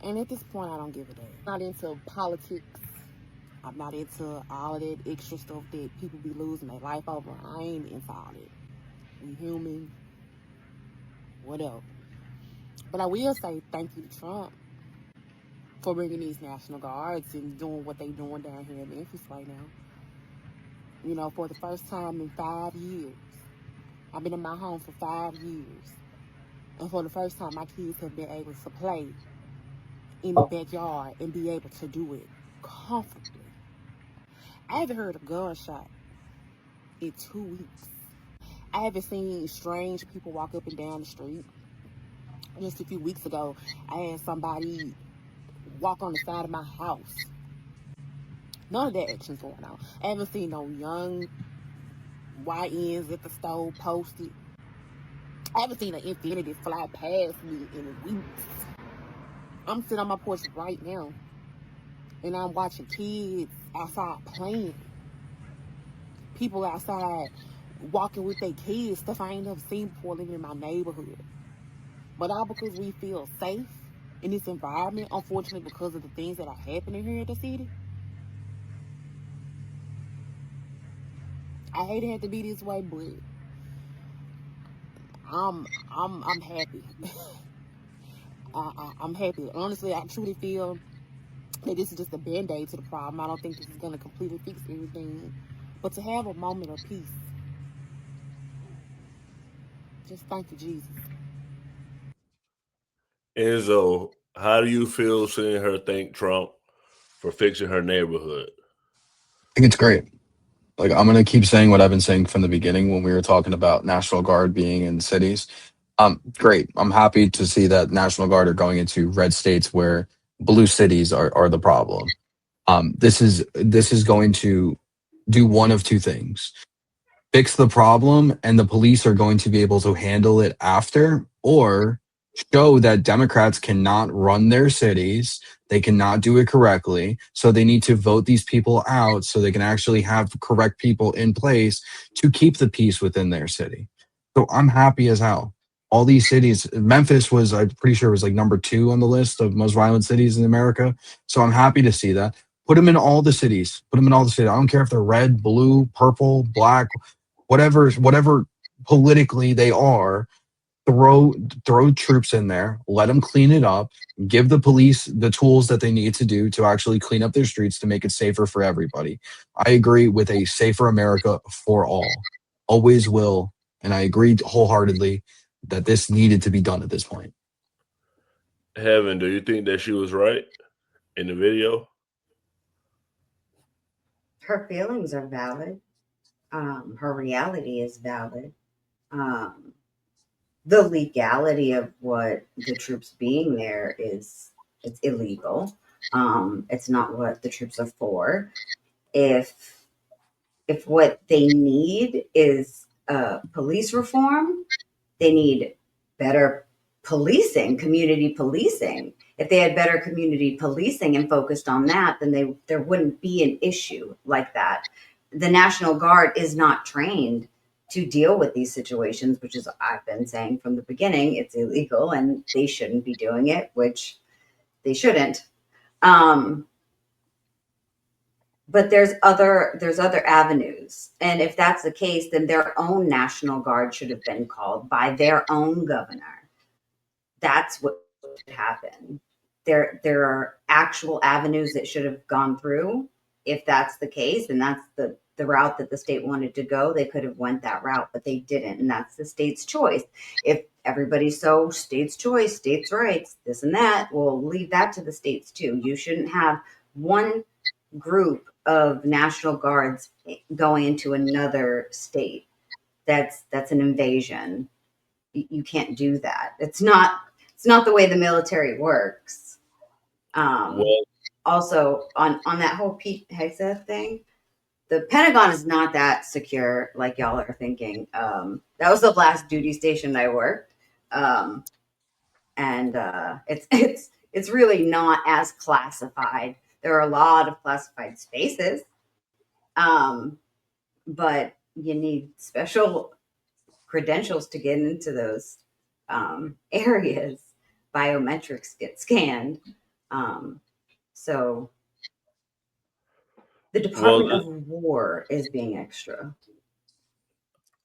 And at this point, I don't give a damn. I'm not into politics. I'm not into all of that extra stuff that people be losing their life over. I ain't into all that. We human, whatever. But I will say thank you to Trump for bringing these National Guards and doing what they doing down here in Memphis right now. You know, for the first time in 5 years. I've been in my home for 5 years. And for the first time, my kids have been able to play in the backyard and be able to do it comfortably. I haven't heard a gunshot in 2 weeks. I haven't seen strange people walk up and down the street. Just a few weeks ago, I had somebody walk on the side of my house. None of that action's going on. I haven't seen no young YNs at the store posted. I haven't seen an infinity fly past me in weeks. I'm sitting on my porch right now, and I'm watching kids outside playing. People outside walking with their kids, stuff I ain't never seen before living in my neighborhood. But all because we feel safe in this environment, unfortunately, because of the things that are happening here in the city. I hate it had to be this way, but I'm happy. I'm happy. Honestly, I truly feel that this is just a band-aid to the problem. I don't think this is going to completely fix everything. But to have a moment of peace, just thank you, Jesus. Enzo, how do you feel seeing her thank Trump for fixing her neighborhood? I think it's great. Like, I'm gonna keep saying what I've been saying from the beginning when we were talking about National Guard being in cities. Great. I'm happy to see that National Guard are going into red states where blue cities are the problem. This is going to do one of two things: fix the problem, and the police are going to be able to handle it after, or show that Democrats cannot run their cities. They cannot do it correctly. So they need to vote these people out so they can actually have correct people in place to keep the peace within their city. So I'm happy as hell. All these cities, Memphis was, I'm pretty sure, was like number 2 on the list of most violent cities in America. So I'm happy to see that. Put them in all the cities. Put them in all the cities. I don't care if they're red, blue, purple, black, whatever politically they are. Throw troops in there, let them clean it up, give the police the tools that they need to do to actually clean up their streets to make it safer for everybody. I agree with a safer America for all. Always will. And I agree wholeheartedly that this needed to be done at this point. Heaven, do you think that she was right in the video? Her feelings are valid. Her reality is valid. Um, the legality of what the troops being there is, it's illegal. It's not what the troops are for. If what they need is police reform, they need better policing, community policing. If they had better community policing and focused on that, then there wouldn't be an issue like that. The National Guard is not trained to deal with these situations, which is, I've been saying from the beginning, it's illegal and they shouldn't be doing it, which they shouldn't. But there's other avenues, and if that's the case, then their own National Guard should have been called by their own governor. That's what should happen. There are actual avenues that should have gone through. If that's the case, and that's the route that the state wanted to go, they could have went that route, but they didn't, and that's the state's choice. If everybody's so state's choice, states' rights, this and that, we'll leave that to the states too. You shouldn't have one group of National Guards going into another state. That's an invasion. You can't do that. It's not the way the military works. Well, Also, on that whole Pete Hegseth thing, the Pentagon is not that secure like y'all are thinking. That was the last duty station I worked, and it's really not as classified. There are a lot of classified spaces, but you need special credentials to get into those areas. Biometrics get scanned. So the Department of War is being extra.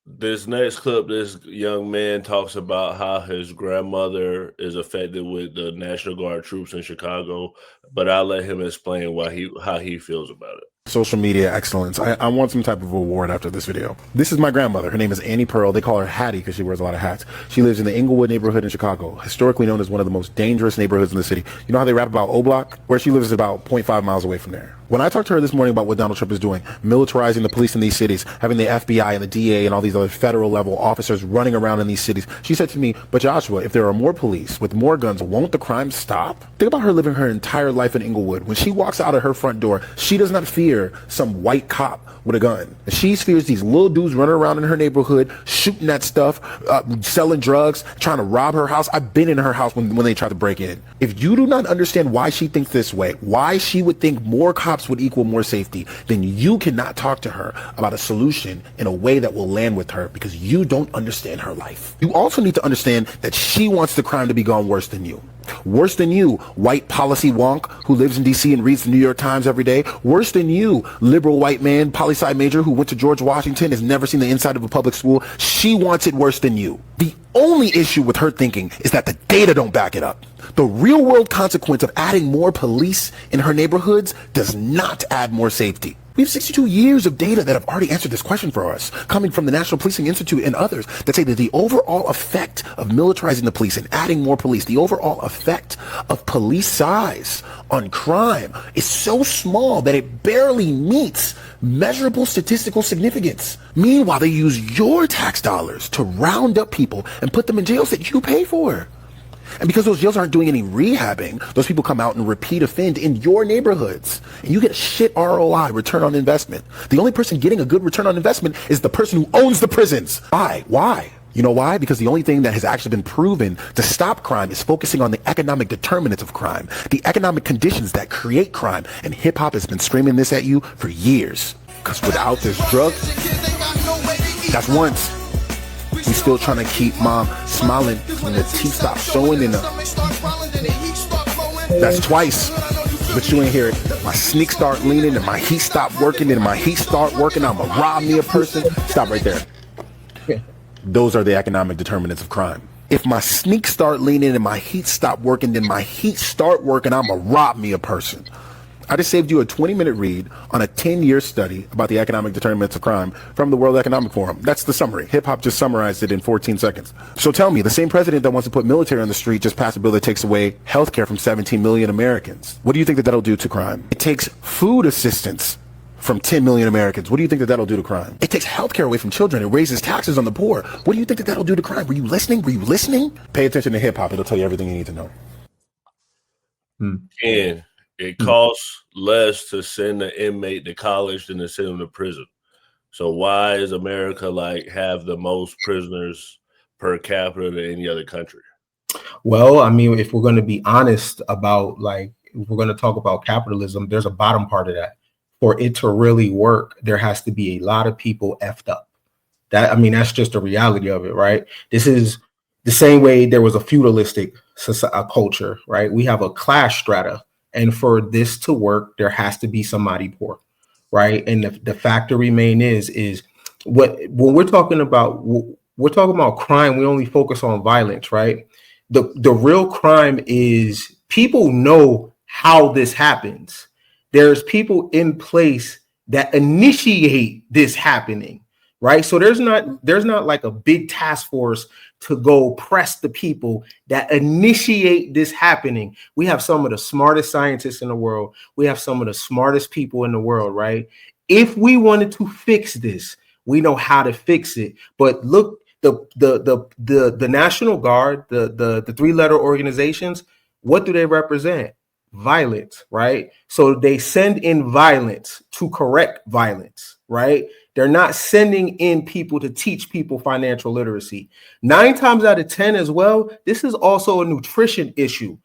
This next clip, this young man talks about how his grandmother is affected with the National Guard troops in Chicago, but I'll let him explain how he feels about it. Social media excellence. I want some type of award after this video. This is my grandmother. Her name is Annie Pearl. They call her Hattie because she wears a lot of hats. She lives in the Inglewood neighborhood in Chicago, historically known as one of the most dangerous neighborhoods in the city. You know how they rap about O-Block? Where she lives is about 0.5 miles away from there. When I talked to her this morning about what Donald Trump is doing, militarizing the police in these cities, having the FBI and the DA and all these other federal level officers running around in these cities, she said to me, but Joshua, if there are more police with more guns, won't the crime stop? Think about her living her entire life in Inglewood. When she walks out of her front door, she does not fear some white cop with a gun. She fears these little dudes running around in her neighborhood, shooting at stuff, selling drugs, trying to rob her house. I've been in her house when they tried to break in. If you do not understand why she thinks this way, why she would think more cops would equal more safety, then you cannot talk to her about a solution in a way that will land with her, because you don't understand her life. You also need to understand that she wants the crime to be gone worse than you. Worse than you, white policy wonk who lives in DC and reads the New York Times every day. Worse than you, liberal white man, poli-sci major who went to George Washington, has never seen the inside of a public school. She wants it worse than you. The only issue with her thinking is that the data don't back it up. The real world consequence of adding more police in her neighborhoods does not add more safety. We have 62 years of data that have already answered this question for us, coming from the National Policing Institute and others, that say that the overall effect of militarizing the police and adding more police, the overall effect of police size on crime is so small that it barely meets measurable statistical significance. Meanwhile, they use your tax dollars to round up people and put them in jails that you pay for. And because those jails aren't doing any rehabbing, those people come out and repeat offend in your neighborhoods. And you get a shit ROI, return on investment. The only person getting a good return on investment is the person who owns the prisons. Why? You know why? Because the only thing that has actually been proven to stop crime is focusing on the economic determinants of crime, the economic conditions that create crime. And hip hop has been screaming this at you for years. Because without this drug, that's once. We still trying to keep mom smiling when the teeth stop showing in her. That's twice, but you ain't hear it. My sneak start leaning and my heat stop working, and my heat start working, I'ma rob me a person. Stop right there. Those are the economic determinants of crime. If my sneak start leaning and my heat stop working, then my heat start working, I'ma rob me a person. I just saved you a 20-minute read on a 10-year study about the economic determinants of crime from the World Economic Forum. That's the summary. Hip hop just summarized it in 14 seconds. So tell me, the same president that wants to put military on the street just passed a bill that takes away health care from 17 million Americans. What do you think that that'll do to crime? It takes food assistance from 10 million Americans. What do you think that that'll do to crime? It takes health care away from children. It raises taxes on the poor. What do you think that that'll do to crime? Were you listening? Pay attention to hip hop. It'll tell you everything you need to know. And it costs less to send an inmate to college than to send him to prison. So why is America have the most prisoners per capita than any other country? Well, I mean, if we're going to be honest about if we're going to talk about capitalism, there's a bottom part of that. For it to really work, there has to be a lot of people effed up. That's just the reality of it, right? This is the same way there was a feudalistic culture, right? We have a class strata. And for this to work, there has to be somebody poor, right? And the fact to remain is when we're talking about crime, we only focus on violence, right? The real crime is people know how this happens. There's people in place that initiate this happening, right? So there's not like a big task force to go press the people that initiate this happening. We have some of the smartest scientists in the world. We have some of the smartest people in the world, right? If we wanted to fix this, we know how to fix it. But look, the National Guard, the three-letter organizations, what do they represent? Violence, right? So they send in violence to correct violence, right? They're not sending in people to teach people financial literacy. 9 times out of 10 as well, this is also a nutrition issue.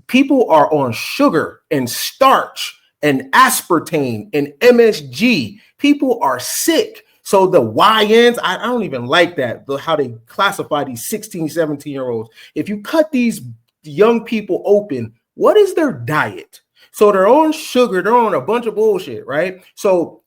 People are on sugar and starch and aspartame and MSG. People are sick. So the YNs, I don't even like that, how they classify these 16, 17-year-olds. If you cut these young people open, What is their diet? So they're on sugar, they're on a bunch of bullshit, right? So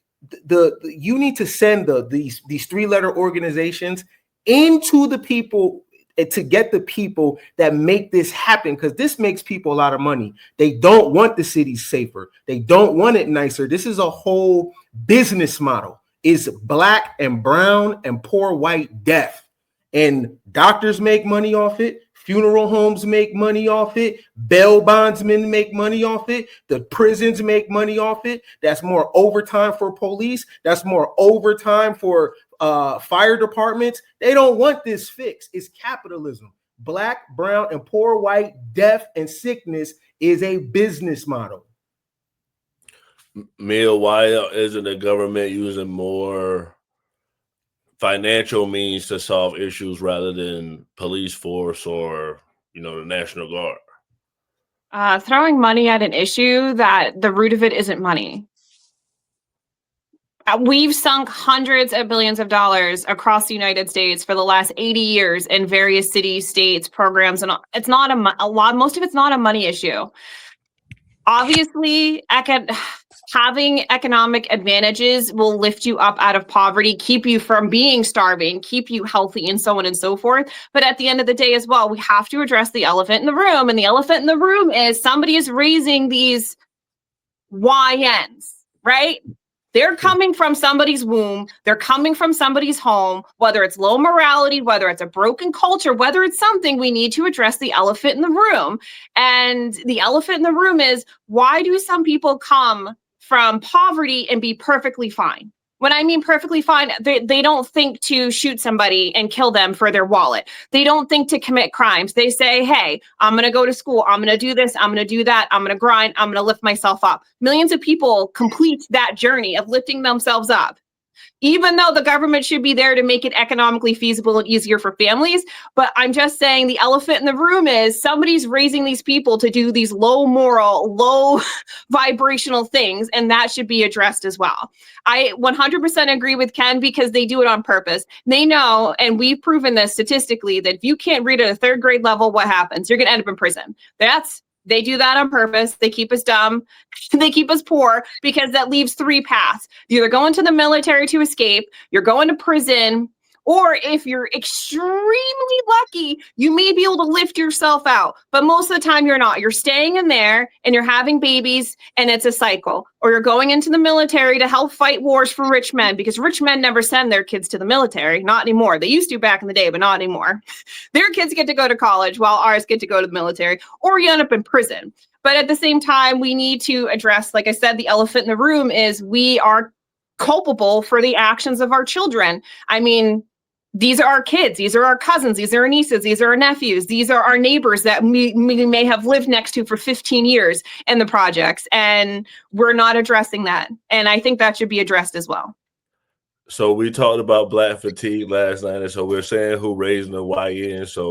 you need to send these 3-letter organizations into the people to get the people that make this happen, because this makes people a lot of money. They don't want the cities safer. They don't want it nicer. This is a whole business model. Is black and brown and poor white death. And doctors make money off it. Funeral homes make money off it. Bail bondsmen make money off it. The prisons make money off it. That's more overtime for police. That's more overtime for fire departments. They don't want this fixed. It's capitalism. Black, brown, and poor white death and sickness is a business model. Mia, why isn't the government using more financial means to solve issues rather than police force or, the National Guard? Throwing money at an issue that the root of it isn't money. We've sunk hundreds of billions of dollars across the United States for the last 80 years in various cities, states, programs, and it's not most of it's not a money issue. Obviously, having economic advantages will lift you up out of poverty, keep you from being starving, keep you healthy, and so on and so forth. But at the end of the day as well, we have to address the elephant in the room. And the elephant in the room is somebody is raising these YNs, right? They're coming from somebody's womb. They're coming from somebody's home, whether it's low morality, whether it's a broken culture, whether it's something, we need to address the elephant in the room. And the elephant in the room is, why do some people come from poverty and be perfectly fine? When I mean perfectly fine, they don't think to shoot somebody and kill them for their wallet. They don't think to commit crimes. They say, hey, I'm going to go to school. I'm going to do this. I'm going to do that. I'm going to grind. I'm going to lift myself up. Millions of people complete that journey of lifting themselves up, even though the government should be there to make it economically feasible and easier for families. But I'm just saying the elephant in the room is somebody's raising these people to do these low moral, low vibrational things, and that should be addressed as well. I 100% agree with Ken, because they do it on purpose. They know, and we've proven this statistically, that if you can't read at a 3rd grade level, what happens? You're going to end up in prison. They do that on purpose. They keep us dumb. They keep us poor, because that leaves 3 paths. You're either going to the military to escape, you're going to prison, or if you're extremely lucky, you may be able to lift yourself out. But most of the time you're not. You're staying in there and you're having babies, and it's a cycle. Or you're going into the military to help fight wars for rich men, because rich men never send their kids to the military. Not anymore. They used to back in the day, but not anymore. Their kids get to go to college while ours get to go to the military, or you end up in prison. But at the same time, we need to address, like I said, the elephant in the room is we are culpable for the actions of our children. I mean, these are our kids. These are our cousins. These are our nieces. These are our nephews. These are our neighbors that we may have lived next to for 15 years in the projects. And we're not addressing that. And I think that should be addressed as well. So we talked about black fatigue last night. And so we're saying who raising the YN. So